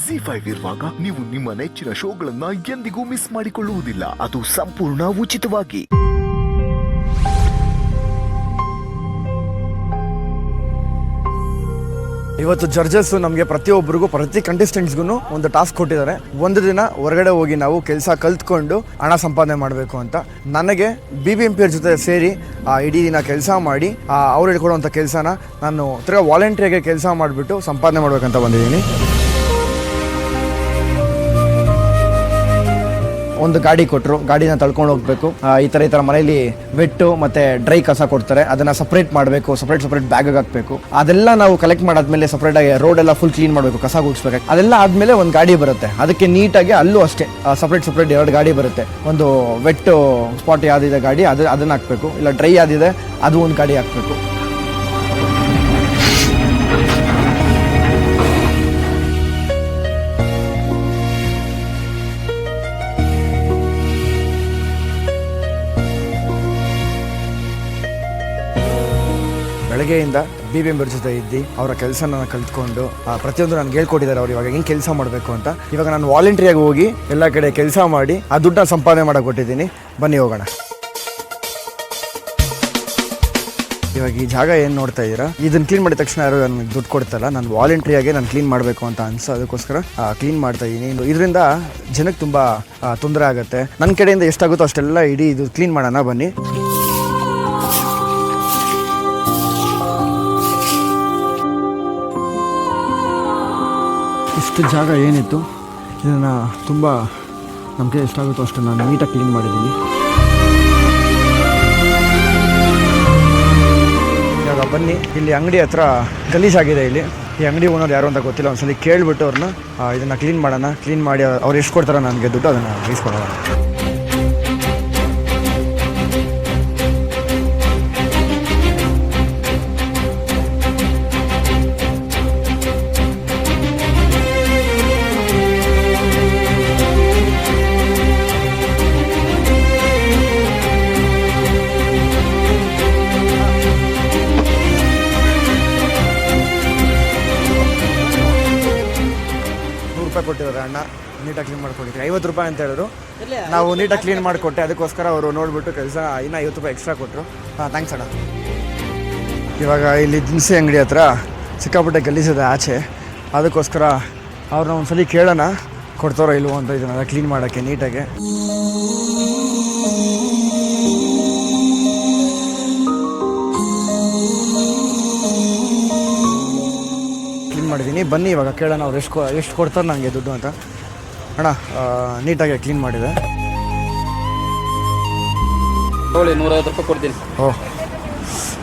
ZEE5 ಇರುವಾಗ ನೀವು ನಿಮ್ಮ ನೆಚ್ಚಿನ ಶೋಗಳನ್ನ ಎಂದಿಗೂ ಮಿಸ್ ಮಾಡಿಕೊಳ್ಳುವುದಿಲ್ಲ. ಅದು ಸಂಪೂರ್ಣ ಉಚಿತವಾಗಿ. ಇವತ್ತು ಜಡ್ಜಸ್ ನಮಗೆ ಪ್ರತಿಯೊಬ್ಬರಿಗೂ ಪ್ರತಿ ಕಂಟೆಸ್ಟೆಂಟ್ಸ್ಗೂ ಒಂದು ಟಾಸ್ಕ್ ಕೊಟ್ಟಿದ್ದಾರೆ. ಒಂದು ದಿನ ಹೊರಗಡೆ ಹೋಗಿ ನಾವು ಕೆಲಸ ಕಲ್ತ್ಕೊಂಡು ಹಣ ಸಂಪಾದನೆ ಮಾಡಬೇಕು ಅಂತ. ನನಗೆ BBMP ಅವ್ರ ಜೊತೆ ಸೇರಿ ಇಡೀ ದಿನ ಕೆಲಸ ಮಾಡಿ ಅವ್ರು ಹೇಳ್ಕೊಡುವಂಥ ಕೆಲಸನ ನಾನು ತಿರ್ಗಾ ವಾಲಂಟ್ರಿಯಾಗಿ ಕೆಲಸ ಮಾಡಿಬಿಟ್ಟು ಸಂಪಾದನೆ ಮಾಡಬೇಕಂತ ಬಂದಿದ್ದೀನಿ. ಒಂದು ಗಾಡಿ ಕೊಟ್ಟರು, ಗಾಡಿನ ತಳ್ಕೊಂಡು ಹೋಗಬೇಕು. ಈ ಥರ ಮನೆಯಲ್ಲಿ ವೆಟ್ಟು ಮತ್ತು ಡ್ರೈ ಕಸ ಕೊಡ್ತಾರೆ, ಅದನ್ನು ಸಪ್ರೇಟ್ ಮಾಡಬೇಕು, ಸಪ್ರೇಟ್ ಬ್ಯಾಗ್ ಹಾಕಬೇಕು. ಅದೆಲ್ಲ ನಾವು ಕಲೆಕ್ಟ್ ಮಾಡಾದ್ಮೇಲೆ ಸಪ್ರೇಟಾಗಿ ರೋಡ್ ಎಲ್ಲ ಫುಲ್ ಕ್ಲೀನ್ ಮಾಡಬೇಕು, ಕಸ ಗುಡಿಸ್ಬೇಕು. ಅದೆಲ್ಲ ಆದಮೇಲೆ ಒಂದು ಗಾಡಿ ಬರುತ್ತೆ, ಅದಕ್ಕೆ ನೀಟಾಗಿ ಅಲ್ಲೂ ಅಷ್ಟೇ ಸಪ್ರೇಟ್ 2 ಗಾಡಿ ಬರುತ್ತೆ. ಒಂದು ವೆಟ್ಟು ಸ್ಪಾಟ್ ಯಾವುದಿದೆ ಗಾಡಿ ಅದನ್ನು ಹಾಕಬೇಕು, ಇಲ್ಲ ಡ್ರೈ ಯಾವುದಿದೆ ಅದು ಒಂದು ಗಾಡಿ ಹಾಕಬೇಕು. ಬೆಳಗ್ಗೆಯಿಂದ BBMP ಅವ್ರ ಜೊತೆ ಇದ್ದು ಅವರ ಕೆಲಸನ ಕಲ್ತ್ಕೊಂಡು ಪ್ರತಿಯೊಂದು ನನಗೆ ಹೇಳ್ಕೊಟ್ಟಿದ್ದಾರೆ ಅವ್ರು ಇವಾಗ ಹೆಂಗೆ ಕೆಲಸ ಮಾಡಬೇಕು ಅಂತ. ಇವಾಗ ನಾನು ವಾಲಂಟ್ರಿಯಾಗಿ ಹೋಗಿ ಎಲ್ಲ ಕಡೆ ಕೆಲಸ ಮಾಡಿ ಆ ದುಡ್ಡನ್ನ ಸಂಪಾದನೆ ಮಾಡಕ್ಕೆ ಕೊಟ್ಟಿದ್ದೀನಿ. ಬನ್ನಿ ಹೋಗೋಣ. ಇವಾಗ ಈ ಜಾಗ ಏನು ನೋಡ್ತಾ ಇದ್ದೀರಾ, ಇದನ್ನು ಕ್ಲೀನ್ ಮಾಡಿದ ತಕ್ಷಣ ಯಾರು ನನಗೆ ದುಡ್ಡು ಕೊಡ್ತಾರಲ್ಲ, ನಾನು ವಾಲಂಟ್ರಿಯಾಗಿ ನಾನು ಕ್ಲೀನ್ ಮಾಡಬೇಕು ಅಂತ ಅನ್ಸೋ ಅದಕ್ಕೋಸ್ಕರ ಕ್ಲೀನ್ ಮಾಡ್ತಾ ಇದ್ದೀನಿ. ಇದರಿಂದ ಜನಕ್ಕೆ ತುಂಬ ತೊಂದರೆ ಆಗುತ್ತೆ. ನನ್ನ ಕಡೆಯಿಂದ ಎಷ್ಟಾಗುತ್ತೋ ಅಷ್ಟೆಲ್ಲ ಇಡೀ ಇದು ಕ್ಲೀನ್ ಮಾಡೋಣ ಬನ್ನಿ. ಇಷ್ಟು ಜಾಗ ಏನಿತ್ತು ಇದನ್ನು ತುಂಬ ನಮಗೆ ಎಷ್ಟಾಗುತ್ತೋ ಅಷ್ಟು ನಾನು ನೀಟಾಗಿ ಕ್ಲೀನ್ ಮಾಡಿದ್ದೀನಿ. ಇವಾಗ ಬನ್ನಿ, ಇಲ್ಲಿ ಅಂಗಡಿ ಹತ್ರ ಗಲೀಜಾಗಿದೆ. ಇಲ್ಲಿ ಈ ಅಂಗಡಿ ಓನರ್ ಯಾರು ಅಂತ ಗೊತ್ತಿಲ್ಲ, ಒಂದ್ಸಲಿ ಕೇಳಿಬಿಟ್ಟು ಅವ್ರನ್ನ ಇದನ್ನು ಕ್ಲೀನ್ ಮಾಡೋಣ. ಕ್ಲೀನ್ ಮಾಡಿ ಅವ್ರು ಎಷ್ಟು ಕೊಡ್ತಾರೋ ನನಗೆ ದುಡ್ಡು ಅದನ್ನು ಇಸ್ಕೊಡೋಣ. ಕೊಟ್ಟಿದ್ದಾರೆ ಅಣ್ಣ, ನೀಟಾಗಿ ಕ್ಲೀನ್ ಮಾಡ್ಕೊಟ್ಟಿದ್ವಿ. 50 ರೂಪಾಯಿ ಅಂತ ಹೇಳಿದ್ರು, ನಾವು ನೀಟಾಗಿ ಕ್ಲೀನ್ ಮಾಡಿಕೊಟ್ಟೆ. ಅದಕ್ಕೋಸ್ಕರ ಅವರು ನೋಡಿಬಿಟ್ಟು ಕೆಲಸ ಇನ್ನೂ 50 ರೂಪಾಯಿ ಎಕ್ಸ್ಟ್ರಾ ಕೊಟ್ಟರು. ಥ್ಯಾಂಕ್ಸ್ ಅಣ್ಣ. ಇವಾಗ ಇಲ್ಲಿ ದಿನಸಿ ಅಂಗಡಿ ಹತ್ರ ಸಿಕ್ಕಾಪಟ್ಟೆ ಗಲೀಜಿದೆ ಆಚೆ, ಅದಕ್ಕೋಸ್ಕರ ಅವ್ರನ್ನ ಒಂದ್ಸಲಿ ಕೇಳೋಣ ಕೊಡ್ತಾರೋ ಇಲ್ವೋ ಅಂತ ಇದನ್ನೆಲ್ಲ ಕ್ಲೀನ್ ಮಾಡೋಕ್ಕೆ ನೀಟಾಗಿ. ಮಾಡಿದ್ದೀನಿ. ಬನ್ನಿ ಇವಾಗ ಕೇಳೋಣ ಅವ್ರು ಎಷ್ಟು ಕೊಡ್ತಾರೆ ನನಗೆ ದುಡ್ಡು ಅಂತ. ಅಣ್ಣ ನೀಟಾಗಿ ಕ್ಲೀನ್ ಮಾಡಿದೆ. 150 ರೂಪಾಯಿ ಕೊಡ್ತೀನಿ.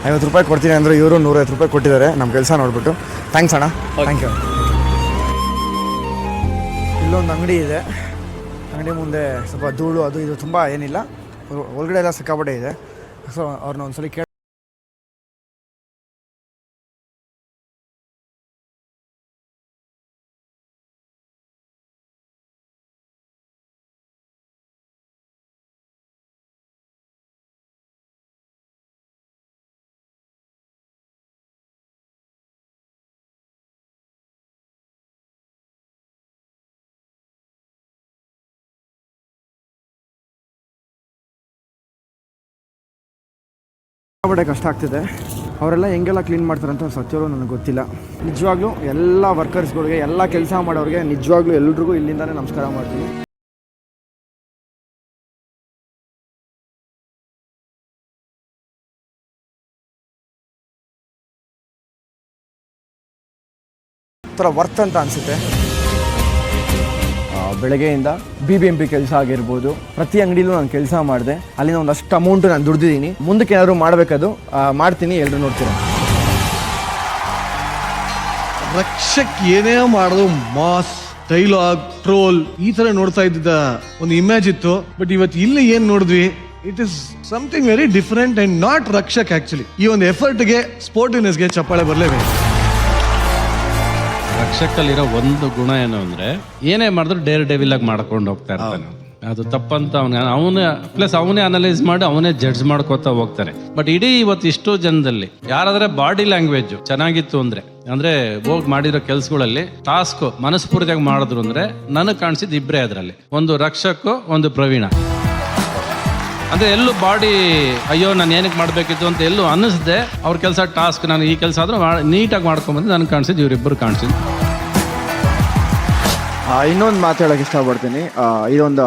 50 ರೂಪಾಯಿ ಕೊಡ್ತೀನಿ ಅಂದರೆ ಇವರು 150 ರೂಪಾಯಿ ಕೊಟ್ಟಿದ್ದಾರೆ ನಮ್ಮ ಕೆಲಸ ನೋಡಿಬಿಟ್ಟು. ಥ್ಯಾಂಕ್ಸ್ ಅಣ್ಣ. Thank you. ಇಲ್ಲೊಂದು ಅಂಗಡಿ ಇದೆ, ಅಂಗಡಿ ಮುಂದೆ ಸ್ವಲ್ಪ ಧೂಳು ಅದು ಇದು ತುಂಬ ಏನಿಲ್ಲ, ಒಳಗಡೆ ಎಲ್ಲ ಸಿಕ್ಕಾಪಟ್ಟೆ ಇದೆ. ಸೊ ಅವ್ರನ್ನ ಒಂದ್ಸಲಿ ಕಷ್ಟ ಆಗ್ತಿದೆ. ಅವರೆಲ್ಲ ಹೆಂಗೆಲ್ಲ ಕ್ಲೀನ್ ಮಾಡ್ತಾರಂತ ಸತ್ಯರು ನನಗೆ ಗೊತ್ತಿಲ್ಲ. ನಿಜವಾಗ್ಲೂ ಎಲ್ಲ ವರ್ಕರ್ಸ್ಗಳಿಗೆ, ಎಲ್ಲ ಕೆಲಸ ಮಾಡೋರಿಗೆ ನಿಜವಾಗ್ಲೂ ಎಲ್ರಿಗೂ ಇಲ್ಲಿಂದಾನೇ ನಮಸ್ಕಾರ ಮಾಡ್ತೀನಿ. ಥರ ವರ್ತ್ ಅಂತ ಅನಿಸುತ್ತೆ. ಬೆಳಗ್ಗೆಯಿಂದ BBMP ಕೆಲಸ ಆಗಿರ್ಬೋದು, ಪ್ರತಿ ಅಂಗಡಿಲೂ ನಾನು ಕೆಲಸ ಮಾಡಿದೆ. ಅಲ್ಲಿನ ಒಂದಷ್ಟು ಅಮೌಂಟು ನಾನು ದುಡ್ದಿದ್ದೀನಿ. ಮುಂದಕ್ಕೆ ಏನಾದರೂ ಮಾಡಬೇಕದು ಮಾಡ್ತೀನಿ, ಎಲ್ಲರೂ ನೋಡ್ತೀನಿ. ರಕ್ಷಕ್ ಏನೇ ಮಾಡೋದು ಮಾಸ್ ಡೈಲಾಗ್ ಟ್ರೋಲ್ ಈ ತರ ನೋಡ್ತಾ ಇದ್ದ ಒಂದು ಇಮೇಜ್ ಇತ್ತು. ಬಟ್ ಇವತ್ತು ಇಲ್ಲಿ ಏನ್ ನೋಡಿದ್ವಿ, it is something very different and not Rakshak. Actually ಈ ಒಂದು ಎಫರ್ಟ್ಗೆ ಸ್ಪೋರ್ಟಿವ್ನೆಸ್ಗೆ ಚಪ್ಪಾಳೆ ಬರಲೇಬೇಕು. ರಕ್ಷಕಲ್ಲಿರೋ ಒಂದು ಗುಣ ಏನು ಅಂದ್ರೆ ಏನೇ ಮಾಡಿದ್ರು ಡೇರ್ ಡೆವಿಲ್ ಆಗಿ ಮಾಡ್ಕೊಂಡು ಹೋಗ್ತಾ ಇರ್ತಾನೆ. ಅದು ತಪ್ಪಂತ ಅವನೇ ಅನಲೈಸ್ ಮಾಡಿ ಅವನೇ ಜಡ್ಜ್ ಮಾಡ್ಕೋತಾ ಹೋಗ್ತಾನೆ. ಬಟ್ ಇಡೀ ಇವತ್ತು ಇಷ್ಟೋ ಜನದಲ್ಲಿ ಯಾರಾದ್ರೆ ಬಾಡಿ ಲ್ಯಾಂಗ್ವೇಜ್ ಚೆನ್ನಾಗಿತ್ತು ಅಂದ್ರೆ ಹೋಗಿ ಮಾಡಿರೋ ಕೆಲ್ಸಗಳಲ್ಲಿ ಟಾಸ್ಕ್ ಮನಸ್ಫೂರ್ತಿಯಾಗಿ ಮಾಡಿದ್ರು ಅಂದ್ರೆ ನನಗೆ ಕಾಣಿಸಿದ್ ಇಬ್ಬರೇ ಅದರಲ್ಲಿ, ಒಂದು ರಕ್ಷಕ್, ಒಂದು ಪ್ರವೀಣ. ಅಂದ್ರೆ ಎಲ್ಲೂ ಬಾಡಿ ಅಯ್ಯೋ ನಾನು ಏನಕ್ಕೆ ಮಾಡ್ಬೇಕಿತ್ತು ಅಂತ ಎಲ್ಲೂ ಅನ್ನಿಸ್ದೆ. ಅವ್ರ ಕೆಲಸ ಟಾಸ್ಕ್ ನಾನು ಈ ಕೆಲಸ ಆದ್ರೂ ನೀಟಾಗಿ ಮಾಡ್ಕೊಂಬಂದು ನನಗೆ ಕಾಣಿಸಿದ್ ಇವರಿಬ್ಬರು ಕಾಣಿಸಿದ್. ಇನ್ನೊಂದು ಮಾತಾಡೋಕೆ ಇಷ್ಟಪಡ್ತೀನಿ. ಇದೊಂದು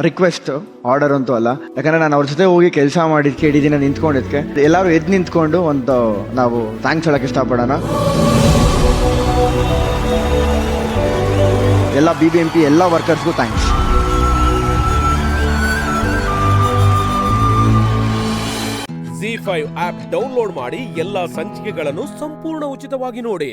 ರಿಕ್ವೆಸ್ಟ್, ಆರ್ಡರ್ ಅಂತೂ ಅಲ್ಲ. ಯಾಕಂದ್ರೆ ನಾನು ಅವ್ರ ಜೊತೆ ಹೋಗಿ ಕೆಲಸ ಮಾಡಿದ್ಕೆ ಇಡೀ ದಿನ ನಿಂತ್ಕೊಂಡಿದ್ಕೆ ಎಲ್ಲರೂ ಎದ್ದು ನಿಂತ್ಕೊಂಡು ಒಂದು ನಾವು ಥ್ಯಾಂಕ್ಸ್ ಹೇಳೋಕೆ ಇಷ್ಟಪಡೋಣ. ಎಲ್ಲ BBMP ಎಲ್ಲ ವರ್ಕರ್ಸ್ಗೂ ಥ್ಯಾಂಕ್ಸ್. ZEE5 ಆಪ್ ಡೌನ್ಲೋಡ್ ಮಾಡಿ ಎಲ್ಲಾ ಸಂಚಿಕೆಗಳನ್ನು ಸಂಪೂರ್ಣ ಉಚಿತವಾಗಿ ನೋಡಿ.